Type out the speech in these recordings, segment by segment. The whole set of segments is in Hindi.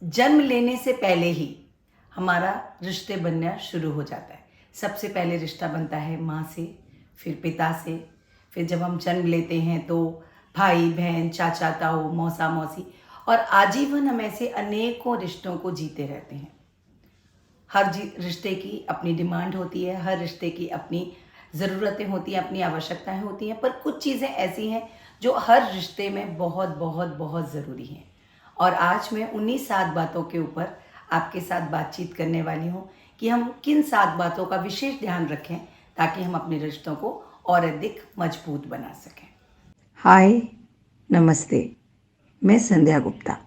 जन्म लेने से पहले ही हमारा रिश्ते बनना शुरू हो जाता है। सबसे पहले रिश्ता बनता है माँ से, फिर पिता से, फिर जब हम जन्म लेते हैं तो भाई बहन, चाचा ताऊ, मौसा मौसी, और आजीवन हम ऐसे अनेकों रिश्तों को जीते रहते हैं। हर रिश्ते की अपनी डिमांड होती है, हर रिश्ते की अपनी ज़रूरतें होती हैं, अपनी आवश्यकताएं होती हैं, पर कुछ चीज़ें ऐसी हैं जो हर रिश्ते में बहुत बहुत बहुत ज़रूरी हैं। और आज मैं उन्हीं 7 बातों के ऊपर आपके साथ बातचीत करने वाली हूँ कि हम किन 7 बातों का विशेष ध्यान रखें ताकि हम अपने रिश्तों को और अधिक मजबूत बना सकें। हाय, नमस्ते। मैं संध्या गुप्ता,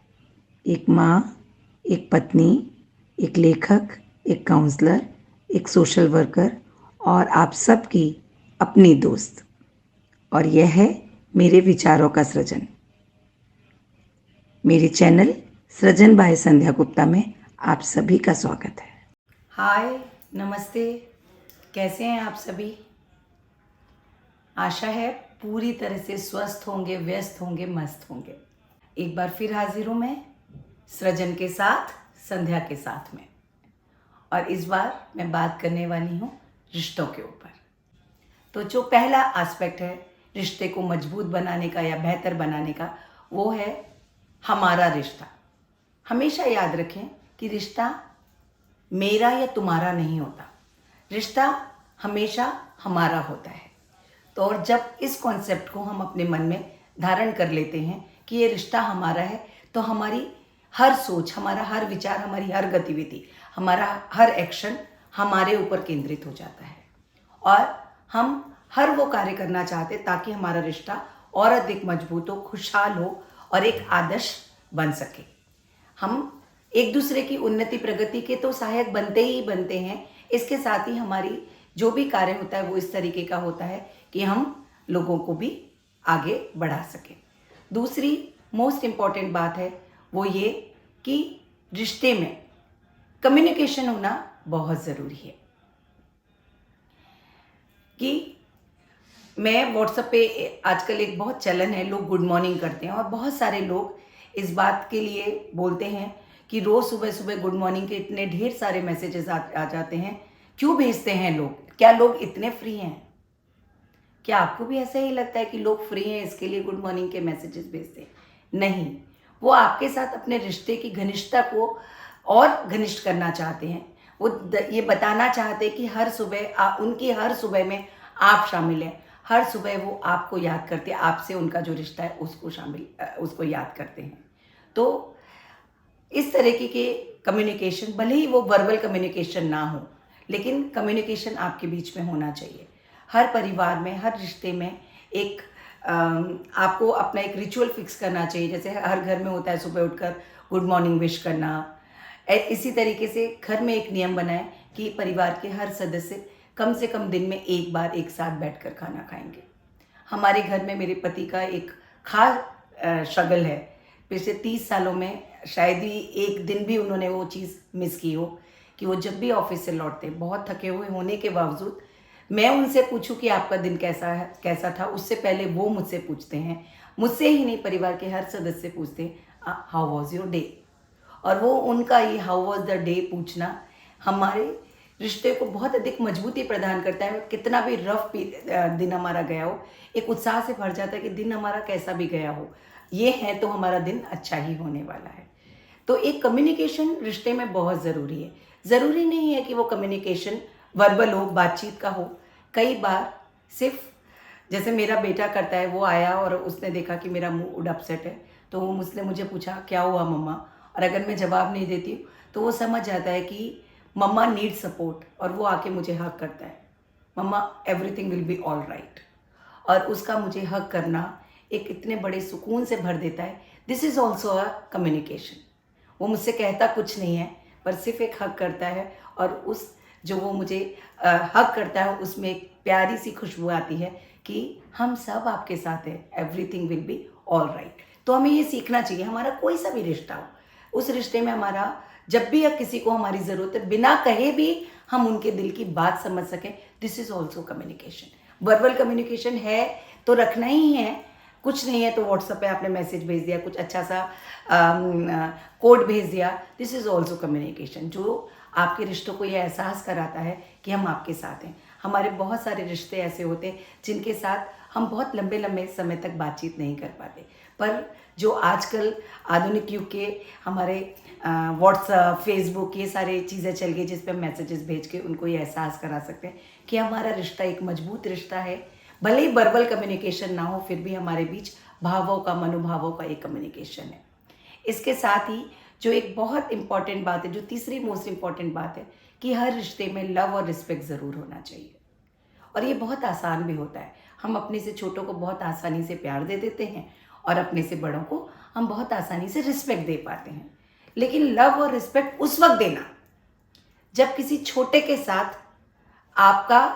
एक माँ, एक पत्नी, एक लेखक, एक काउंसलर, एक सोशल वर्कर और आप सबकी अपनी दोस्त। और यह है मेरे विचारों का सृजन। मेरे चैनल सृजन बाय संध्या गुप्ता में आप सभी का स्वागत है। हाय, नमस्ते। कैसे हैं आप सभी? आशा है पूरी तरह से स्वस्थ होंगे, व्यस्त होंगे, मस्त होंगे। एक बार फिर हाजिर हूँ मैं सृजन के साथ, संध्या के साथ में। और इस बार मैं बात करने वाली हूँ रिश्तों के ऊपर। तो जो पहला एस्पेक्ट है रिश्ते को मजबूत बनाने का या बेहतर बनाने का, वो है हमारा रिश्ता। हमेशा याद रखें कि रिश्ता मेरा या तुम्हारा नहीं होता, रिश्ता हमेशा हमारा होता है। तो और जब इस कॉन्सेप्ट को हम अपने मन में धारण कर लेते हैं कि ये रिश्ता हमारा है, तो हमारी हर सोच, हमारा हर विचार, हमारी हर गतिविधि, हमारा हर एक्शन हमारे ऊपर केंद्रित हो जाता है। और हम हर वो कार्य करना चाहते ताकि हमारा रिश्ता और अधिक मजबूत हो, खुशहाल हो और एक आदर्श बन सके। हम एक दूसरे की उन्नति प्रगति के तो सहायक बनते ही बनते हैं, इसके साथ ही हमारी जो भी कार्य होता है वो इस तरीके का होता है कि हम लोगों को भी आगे बढ़ा सकें। दूसरी मोस्ट इम्पॉर्टेंट बात है वो ये कि रिश्ते में कम्युनिकेशन होना बहुत ज़रूरी है। कि मैं व्हाट्सएप पे आजकल एक बहुत चलन है, लोग गुड मॉर्निंग करते हैं और बहुत सारे लोग इस बात के लिए बोलते हैं कि रोज़ सुबह सुबह गुड मॉर्निंग के इतने ढेर सारे मैसेजेस आ जाते हैं, क्यों भेजते हैं लोग? क्या लोग इतने फ्री हैं? क्या आपको भी ऐसा ही लगता है कि लोग फ्री हैं इसके लिए गुड मॉर्निंग के मैसेजेस भेजते हैं? नहीं, वो आपके साथ अपने रिश्ते की घनिष्ठता को और घनिष्ठ करना चाहते हैं। वो ये बताना चाहते हैं कि हर सुबह उनकी हर सुबह में आप शामिल हैं। हर सुबह वो आपको याद करते हैं, आपसे उनका जो रिश्ता है उसको याद करते हैं। तो इस तरीके के कम्युनिकेशन, भले ही वो वर्बल कम्युनिकेशन ना हो, लेकिन कम्युनिकेशन आपके बीच में होना चाहिए। हर परिवार में, हर रिश्ते में एक आपको अपना एक रिचुअल फिक्स करना चाहिए। जैसे हर घर में होता है सुबह उठकर गुड मॉर्निंग विश करना, इसी तरीके से घर में एक नियम बनाएं कि परिवार के हर सदस्य कम से कम दिन में एक बार एक साथ बैठकर खाना खाएंगे। हमारे घर में मेरे पति का एक खास स्ट्रगल है। पिछले 30 सालों में शायद ही एक दिन भी उन्होंने वो चीज़ मिस की हो कि वो जब भी ऑफिस से लौटते, बहुत थके हुए होने के बावजूद, मैं उनसे पूछूं कि आपका दिन कैसा था, उससे पहले वो मुझसे पूछते हैं। मुझसे ही नहीं, परिवार के हर सदस्य पूछते हैं हाउ वॉज योर डे। और वो उनका ये हाउ वॉज द डे पूछना हमारे रिश्ते को बहुत अधिक मजबूती प्रदान करता है। कितना भी रफ दिन हमारा गया हो, एक उत्साह से भर जाता है कि दिन हमारा कैसा भी गया हो, ये है तो हमारा दिन अच्छा ही होने वाला है। तो एक कम्युनिकेशन रिश्ते में बहुत ज़रूरी है। ज़रूरी नहीं है कि वो कम्युनिकेशन वर्बल हो, बातचीत का हो। कई बार सिर्फ जैसे मेरा बेटा करता है, वो आया और उसने देखा कि मेरा मूड अपसेट है, तो वो मुझसे पूछा क्या हुआ मम्मा, और अगर मैं जवाब नहीं देती हूँ तो वो समझ जाता है कि मम्मा नीड सपोर्ट, और वो आके मुझे हग करता है, mamma everything will be all right. और उसका मुझे हग करना एक इतने बड़े सुकून से भर देता है। This is also a communication. वो मुझसे कहता कुछ नहीं है, पर सिर्फ एक हग करता है, और उस जो वो मुझे हग करता है उसमें एक प्यारी सी खुशबू आती है कि हम सब आपके साथ हैं, everything will be all right. तो हमें ये सीखना चाहिए, हमारा कोई सा भी रिश्ता हो, उस रिश्ते में हमारा जब भी या किसी को हमारी ज़रूरत है, बिना कहे भी हम उनके दिल की बात समझ सकें, this is also communication. Verbal communication है तो रखना ही है, कुछ नहीं है तो व्हाट्सएप पे आपने मैसेज भेज दिया, कुछ अच्छा सा कोड भेज दिया, दिस इज़ ऑल्सो कम्युनिकेशन, जो आपके रिश्तों को ये एहसास कराता है कि हम आपके साथ हैं। हमारे बहुत सारे रिश्ते ऐसे होते हैं जिनके साथ हम बहुत लंबे लंबे समय तक बातचीत नहीं कर पाते, पर जो आजकल आधुनिक युग के हमारे व्हाट्सएप, फेसबुक, ये सारी चीज़ें चल गई जिस पे हम मैसेजेस भेज के उनको ये एहसास करा सकते हैं कि हमारा रिश्ता एक मजबूत रिश्ता है। भले ही वर्बल कम्युनिकेशन ना हो, फिर भी हमारे बीच भावों का, मनोभावों का एक कम्युनिकेशन है। इसके साथ ही जो एक बहुत इंपॉर्टेंट बात है, जो तीसरी मोस्ट इंपॉर्टेंट बात है, कि हर रिश्ते में लव और रिस्पेक्ट ज़रूर होना चाहिए। और ये बहुत आसान भी होता है। हम अपने से छोटों को बहुत आसानी से प्यार दे देते हैं और अपने से बड़ों को हम बहुत आसानी से रिस्पेक्ट दे पाते हैं। लेकिन लव और रिस्पेक्ट उस वक्त देना जब किसी छोटे के साथ आपका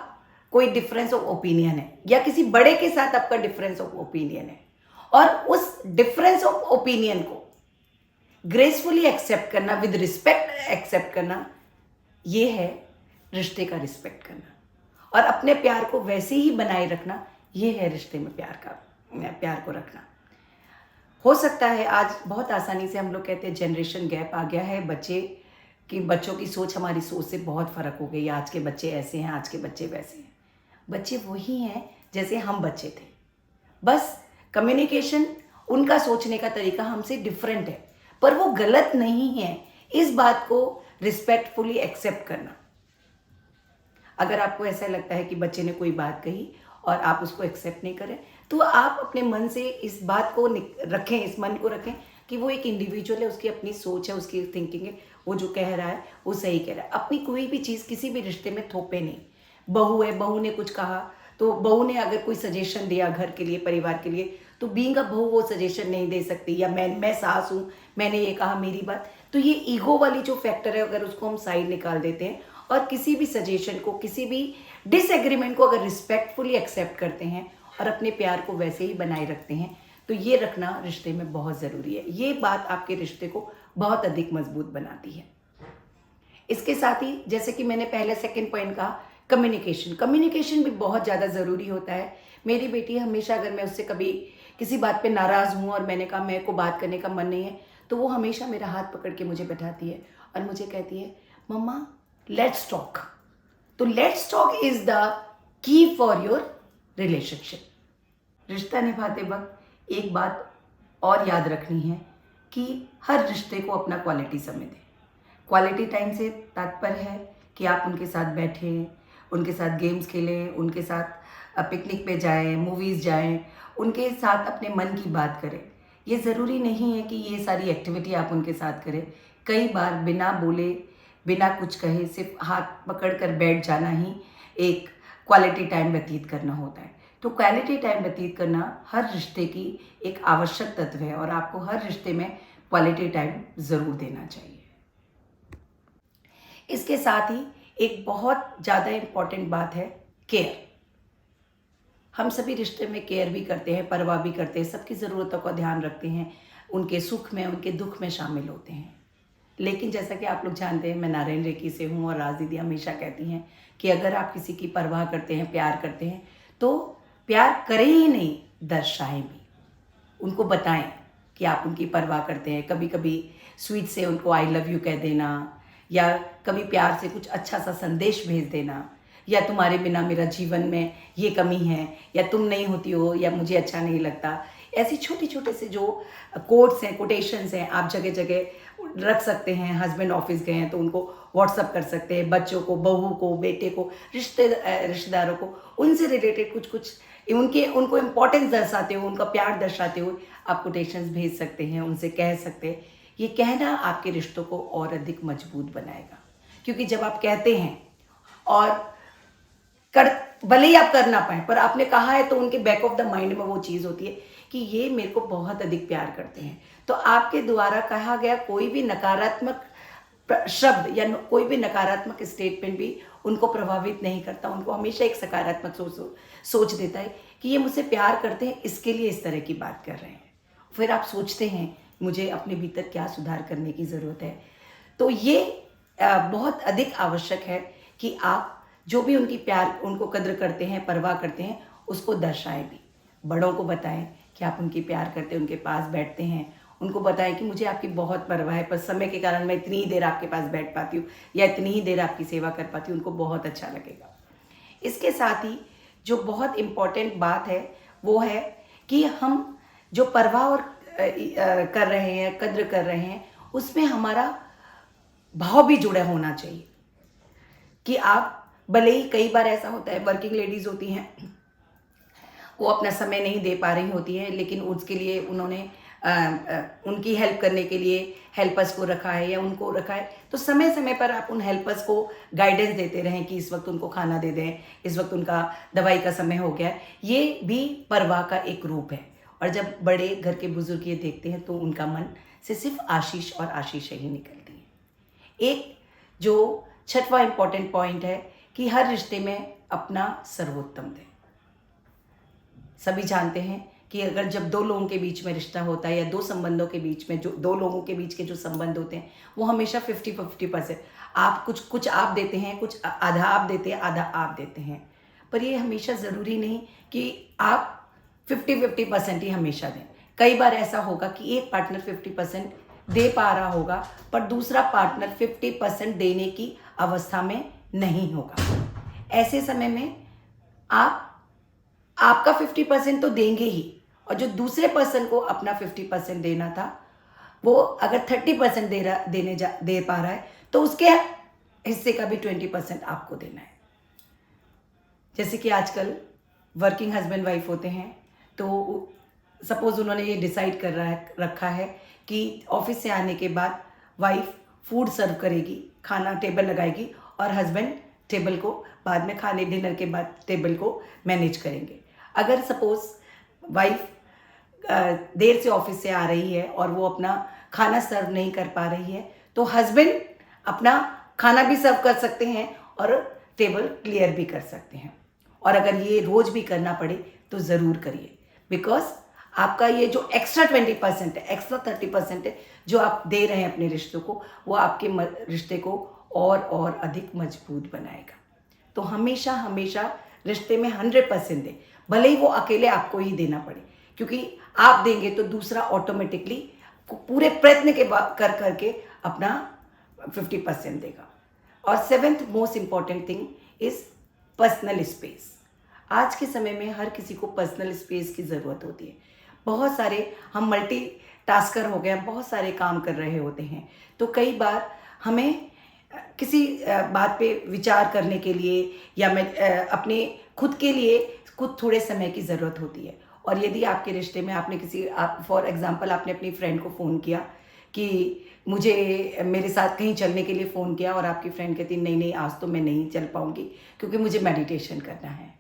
कोई डिफरेंस ऑफ ओपिनियन है, या किसी बड़े के साथ आपका डिफरेंस ऑफ ओपिनियन है, और उस डिफरेंस ऑफ ओपिनियन को ग्रेसफुली एक्सेप्ट करना, विद रिस्पेक्ट एक्सेप्ट करना, ये है रिश्ते का रिस्पेक्ट करना। और अपने प्यार को वैसे ही बनाए रखना, ये है रिश्ते में प्यार को रखना। हो सकता है आज बहुत आसानी से हम लोग कहते हैं जनरेशन गैप आ गया है, बच्चों की सोच हमारी सोच से बहुत फ़र्क हो गई है। आज के बच्चे ऐसे हैं, आज के बच्चे वैसे हैं। बच्चे वही हैं जैसे हम बच्चे थे, बस कम्युनिकेशन, उनका सोचने का तरीका हमसे डिफरेंट है, पर वो गलत नहीं है। इस बात को रिस्पेक्टफुली एक्सेप्ट करना। अगर आपको ऐसा लगता है कि बच्चे ने कोई बात कही और आप उसको एक्सेप्ट नहीं करें, तो आप अपने मन से इस बात को रखें, इस मन को रखें कि वो एक इंडिविजुअल है, उसकी अपनी सोच है, उसकी थिंकिंग है, वो जो कह रहा है वो सही कह रहा है। अपनी कोई भी चीज़ किसी भी रिश्ते में थोपे नहीं। बहू है, बहू ने कुछ कहा, तो बहू ने अगर कोई सजेशन दिया घर के लिए, परिवार के लिए, तो बीइंग अ बहू वो सजेशन नहीं दे सकती। या मैं सास हूँ, मैंने ये कहा, मेरी बात। तो ये ईगो वाली जो फैक्टर है, अगर उसको हम साइड निकाल देते हैं और किसी भी सजेशन को, किसी भी डिसएग्रीमेंट को अगर रिस्पेक्टफुली एक्सेप्ट करते हैं और अपने प्यार को वैसे ही बनाए रखते हैं, तो ये रखना रिश्ते में बहुत ज़रूरी है। ये बात आपके रिश्ते को बहुत अधिक मजबूत बनाती है। इसके साथ ही, जैसे कि मैंने पहले सेकंड पॉइंट कहा, कम्युनिकेशन भी बहुत ज़्यादा ज़रूरी होता है। मेरी बेटी हमेशा, अगर मैं उससे कभी किसी बात पे नाराज़ हूँ और मैंने कहा मेरे को बात करने का मन नहीं है, तो वो हमेशा मेरा हाथ पकड़ के मुझे बैठाती है और मुझे कहती है, मम्मा लेट्स टॉक। तो let's talk is the key for your relationship. रिश्ता निभाते वक्त एक बात और याद रखनी है कि हर रिश्ते को अपना क्वालिटी समय दें। क्वालिटी टाइम से तात्पर्य है कि आप उनके साथ बैठें, उनके साथ गेम्स खेलें, उनके साथ पिकनिक पे जाएं, मूवीज़ जाएं, उनके साथ अपने मन की बात करें। ये ज़रूरी नहीं है कि ये सारी एक्टिविटी आप उनके साथ करें। कई बार बिना बोले, बिना कुछ कहे, सिर्फ हाथ पकड़ कर बैठ जाना ही एक क्वालिटी टाइम व्यतीत करना होता है। तो क्वालिटी टाइम व्यतीत करना हर रिश्ते की एक आवश्यक तत्व है और आपको हर रिश्ते में क्वालिटी टाइम ज़रूर देना चाहिए। इसके साथ ही एक बहुत ज़्यादा इम्पॉर्टेंट बात है केयर। हम सभी रिश्ते में केयर भी करते हैं, परवाह भी करते हैं, सबकी ज़रूरतों का ध्यान रखते हैं, उनके सुख में, उनके दुख में शामिल होते हैं। लेकिन जैसा कि आप लोग जानते हैं, मैं नारायण रेखी से हूँ और राज दीदी हमेशा कहती हैं कि अगर आप किसी की परवाह करते हैं, प्यार करते हैं, तो प्यार करें ही नहीं, दर्शाएं भी। उनको बताएं कि आप उनकी परवाह करते हैं। कभी कभी स्वीट से उनको आई लव यू कह देना, या कभी प्यार से कुछ अच्छा सा संदेश भेज देना, या तुम्हारे बिना मेरा जीवन में ये कमी है, या तुम नहीं होती हो, या मुझे अच्छा नहीं लगता। ऐसी छोटे छोटे से जो कोट्स हैं, कोटेशंस हैं, आप जगह जगह रख सकते हैं। हस्बैंड ऑफिस गए हैं तो उनको व्हाट्सअप कर सकते हैं, बच्चों को, बहू को, बेटे को, रिश्तेदारों को, उनसे रिलेटेड कुछ उनको इम्पोर्टेंस दर्शाते हुए, उनका प्यार दर्शाते हुए आप कोटेशंस भेज सकते हैं, उनसे कह सकते हैं। ये कहना आपके रिश्तों को और अधिक मजबूत बनाएगा, क्योंकि जब आप कहते हैं और भले ही आप कर ना पाए, पर आपने कहा है, तो उनके बैक ऑफ द माइंड में वो चीज़ होती है कि ये मेरे को बहुत अधिक प्यार करते हैं। तो आपके द्वारा कहा गया कोई भी नकारात्मक शब्द या कोई भी नकारात्मक स्टेटमेंट भी उनको प्रभावित नहीं करता। उनको हमेशा एक सकारात्मक सोच देता है कि ये मुझसे प्यार करते हैं, इसके लिए इस तरह की बात कर रहे हैं। फिर आप सोचते हैं मुझे अपने भीतर क्या सुधार करने की ज़रूरत है। तो ये बहुत अधिक आवश्यक है कि आप जो भी उनकी प्यार, उनको कद्र करते हैं, परवाह करते हैं, उसको दर्शाएं भी, बड़ों को बताएं कि आप उनकी प्यार करते हैं, उनके पास बैठते हैं, उनको बताएं कि मुझे आपकी बहुत परवाह है, पर समय के कारण मैं इतनी ही देर आपके पास बैठ पाती हूँ या इतनी ही देर आपकी सेवा कर पाती हूँ, उनको बहुत अच्छा लगेगा। इसके साथ ही जो बहुत इम्पॉर्टेंट बात है वो है कि हम जो परवाह और कर रहे हैं, कद्र कर रहे हैं, उसमें हमारा भाव भी जुड़ा होना चाहिए। कि आप भले ही कई बार ऐसा होता है, वर्किंग लेडीज़ होती हैं, वो अपना समय नहीं दे पा रही होती हैं, लेकिन उसके लिए उन्होंने उनकी हेल्प करने के लिए हेल्पर्स को रखा है या उनको रखा है, तो समय समय पर आप उन हेल्पर्स को गाइडेंस देते रहें कि इस वक्त उनको खाना दे दें, इस वक्त उनका दवाई का समय हो गया है। ये भी परवाह का एक रूप है। और जब बड़े घर के बुजुर्ग ये देखते हैं तो उनका मन से सिर्फ आशीष और आशीष ही निकलती है। एक जो छठवां इम्पॉर्टेंट पॉइंट है कि हर रिश्ते में अपना सर्वोत्तम दें। सभी जानते हैं कि अगर जब दो लोगों के बीच में रिश्ता होता है या दो संबंधों के बीच में, जो दो लोगों के बीच के जो संबंध होते हैं, वो हमेशा 50-50%, आप कुछ आप देते हैं, कुछ आधा आप देते हैं, आधा आप देते हैं। पर ये हमेशा ज़रूरी नहीं कि आप 50-50% ही हमेशा दें। कई बार ऐसा होगा कि एक पार्टनर 50% दे पा रहा होगा पर दूसरा पार्टनर 50% देने की अवस्था में नहीं होगा। ऐसे समय में आपका 50% तो देंगे ही, और जो दूसरे पर्सन को अपना 50% देना था, वो अगर 30% दे पा रहा है तो उसके हिस्से का भी 20% आपको देना है। जैसे कि आजकल वर्किंग हस्बैंड वाइफ होते हैं, तो सपोज उन्होंने ये डिसाइड रखा है कि ऑफिस से आने के बाद वाइफ फूड सर्व करेगी, खाना टेबल लगाएगी, और हस्बैंड टेबल को बाद में, खाने डिनर के बाद टेबल को मैनेज करेंगे। अगर सपोज वाइफ देर से ऑफिस से आ रही है और वो अपना खाना सर्व नहीं कर पा रही है, तो हस्बैंड अपना खाना भी सर्व कर सकते हैं और टेबल क्लियर भी कर सकते हैं। और अगर ये रोज भी करना पड़े तो ज़रूर करिए, बिकॉज आपका ये जो एक्स्ट्रा 20% है, एक्स्ट्रा 30% है जो आप दे रहे हैं अपने रिश्तों को, वो आपके रिश्ते को और अधिक मजबूत बनाएगा। तो हमेशा हमेशा रिश्ते में 100% दें, भले ही वो अकेले आपको ही देना पड़े, क्योंकि आप देंगे तो दूसरा ऑटोमेटिकली पूरे प्रयत्न के करके अपना 50% देगा। और 7th most important thing is personal space. आज के समय में हर किसी को पर्सनल स्पेस की ज़रूरत होती है। बहुत सारे हम मल्टी टास्कर हो गए, बहुत सारे काम कर रहे होते हैं, तो कई बार हमें किसी बात पे विचार करने के लिए या मैं अपने खुद के लिए खुद थोड़े समय की ज़रूरत होती है। और यदि आपके रिश्ते में आपने आप फॉर एग्जांपल आपने अपनी फ्रेंड को फ़ोन किया कि मुझे मेरे साथ कहीं चलने के लिए फ़ोन किया, और आपकी फ्रेंड कहती नहीं आज तो मैं नहीं चल पाऊँगी क्योंकि मुझे मेडिटेशन करना है,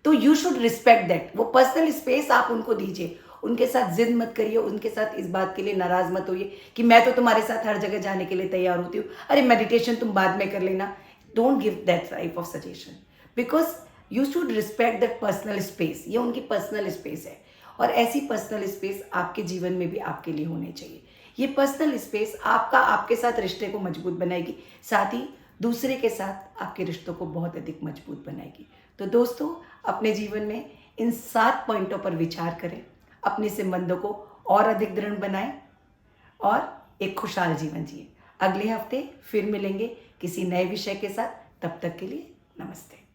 तो यू शुड रिस्पेक्ट दैट। वो पर्सनल स्पेस आप उनको दीजिए, उनके साथ जिद मत करिए, उनके साथ इस बात के लिए नाराज़ मत होइए कि मैं तो तुम्हारे साथ हर जगह जाने के लिए तैयार होती हूँ, अरे मेडिटेशन तुम बाद में कर लेना। Don't give that type of suggestion, because you should respect that personal space. ये उनकी पर्सनल स्पेस है, और ऐसी पर्सनल स्पेस आपके जीवन में भी आपके लिए होनी चाहिए। ये पर्सनल स्पेस आपके साथ रिश्ते को मजबूत बनाएगी, साथ ही दूसरे के साथ आपके रिश्तों को बहुत अधिक मजबूत बनाएगी। तो दोस्तों, अपने जीवन में इन 7 पॉइंटों पर विचार करें, अपने संबंधों को और अधिक दृढ़ बनाएं और एक खुशहाल जीवन जिए। अगले हफ्ते फिर मिलेंगे किसी नए विषय के साथ। तब तक के लिए नमस्ते।